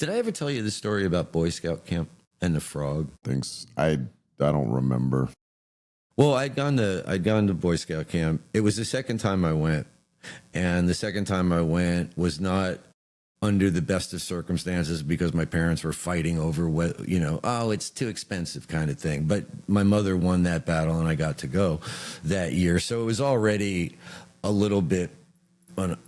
Did I ever tell you the story about Boy Scout camp and the frog? Thanks. I don't remember. Well, I'd gone to Boy Scout camp. It was the second time I went, and the second time I went was not under the best of circumstances because my parents were fighting over what, oh, it's too expensive kind of thing. But my mother won that battle, and I got to go that year. So it was already a little bit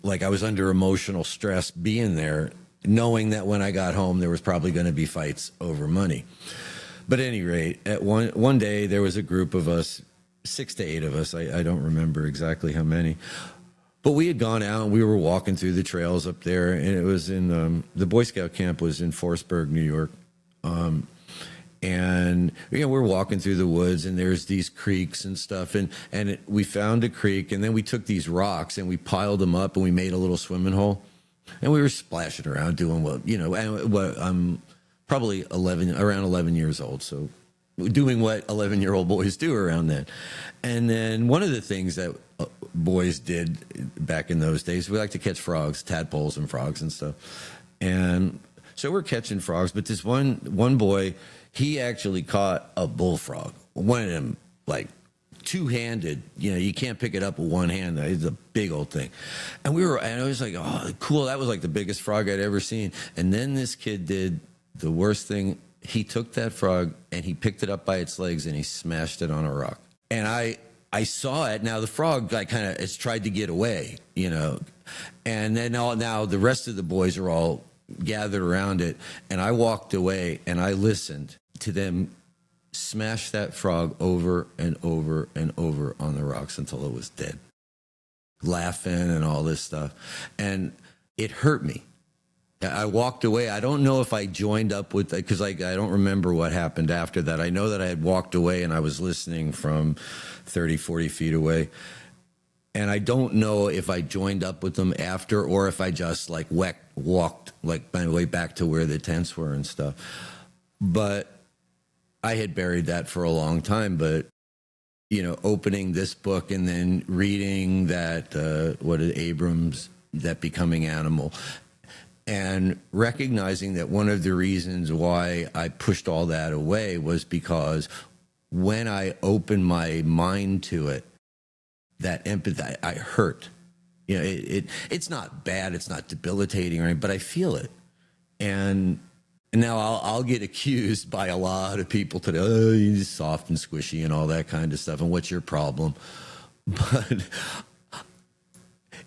like I was under emotional stress being there, knowing that when I got home, there was probably going to be fights over money. But at any rate, at one day, there was a group of us, 6 to 8 of us. I don't remember exactly how many. But we had gone out and we were walking through the trails up there, and it was in the Boy Scout camp was in Forestburg, New York. And we're walking through the woods, and there's these creeks and stuff, and we found a creek, and then we took these rocks and we piled them up, and we made a little swimming hole, and we were splashing around doing I'm probably around 11 years old, so doing what 11-year-old boys do around then. And then one of the things that boys did back in those days, we like to catch frogs, tadpoles and frogs and stuff. And so we're catching frogs, but this one boy, he actually caught a bullfrog, one of them, like two-handed. You can't pick it up with one hand. It's a big old thing. And I was like, oh, cool. That was like the biggest frog I'd ever seen. And then this kid did the worst thing. He took that frog and he picked it up by its legs and he smashed it on a rock. And I saw it. Now the frog has tried to get away, and then now the rest of the boys are all gathered around it. And I walked away and I listened to them smash that frog over and over and over on the rocks until it was dead, laughing and all this stuff. And it hurt me. I walked away. I don't know if I joined up with, because I don't remember what happened after that. I know that I had walked away and I was listening from 30, 40 feet away. And I don't know if I joined up with them after or if I just walked my way back to where the tents were and stuff. But I had buried that for a long time. But, opening this book and then reading that, Abram's, that Becoming Animal, and recognizing that one of the reasons why I pushed all that away was because when I opened my mind to it, that empathy, I hurt. It's not bad, it's not debilitating or anything, but I feel it. And now I'll get accused by a lot of people today, oh, you're soft and squishy and all that kind of stuff, and what's your problem? But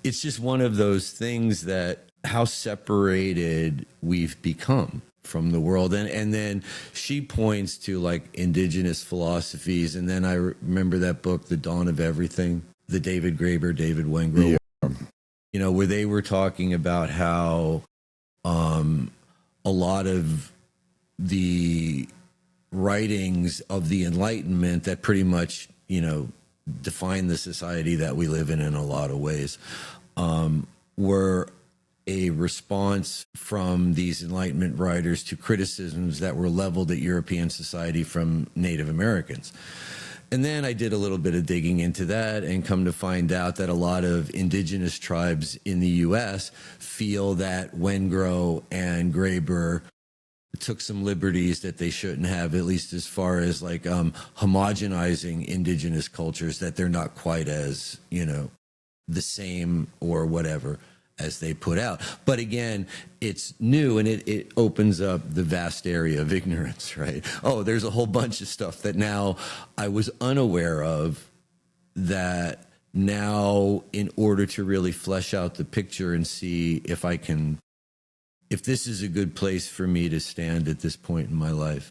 it's just one of those things that how separated we've become from the world. And then she points to indigenous philosophies. And then I remember that book, The Dawn of Everything, the David Graeber, David Wengrow, where they were talking about how a lot of the writings of the Enlightenment that pretty much, define the society that we live in a lot of ways, were a response from these Enlightenment writers to criticisms that were leveled at European society from Native Americans. And then I did a little bit of digging into that and come to find out that a lot of indigenous tribes in the U.S. feel that Wengrow and Graeber took some liberties that they shouldn't have, at least as far as homogenizing indigenous cultures, that they're not quite as, the same or whatever as they put out. But again, it's new and it opens up the vast area of ignorance, right? Oh, there's a whole bunch of stuff that now I was unaware of, that now in order to really flesh out the picture and see if this is a good place for me to stand at this point in my life,